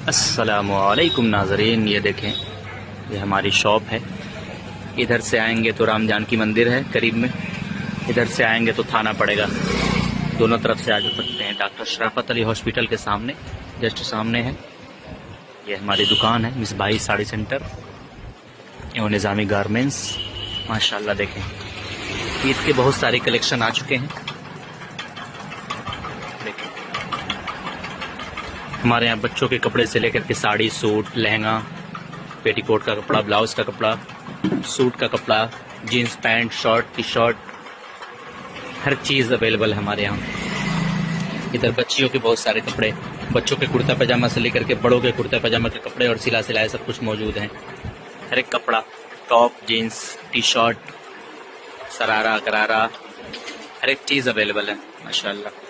अस्सलामुअलैकुम नाज़रीन, ये देखें, ये हमारी शॉप है। इधर से आएंगे तो राम जानकी मंदिर है करीब में, इधर से आएंगे तो थाना पड़ेगा। दोनों तरफ से आ जा सकते हैं। डॉक्टर शराफत अली हॉस्पिटल के सामने, जस्ट सामने है। ये हमारी दुकान है, मिसबाही साड़ी सेंटर एवं निज़ामी गारमेंट्स। माशाल्लाह देखें, ईद के बहुत सारे कलेक्शन आ चुके हैं। हमारे यहाँ बच्चों के कपड़े से लेकर के साड़ी, सूट, लहंगा, पेटीकोट का कपड़ा, ब्लाउज का कपड़ा, सूट का कपड़ा, jeans pant, shirt, T shirt, हर चीज़ अवेलेबल है हमारे यहाँ। इधर बच्चियों के बहुत सारे कपड़े, बच्चों के कुर्ता पजामा से लेकर के बड़ों के कुर्ता पजामा के कपड़े और सिला सिलाए सब कुछ मौजूद हैं। हर एक कपड़ा, टॉप, जीन्स, टी शर्ट, सरारा, गरारा, हर एक चीज़ अवेलेबल है माशाल्लाह।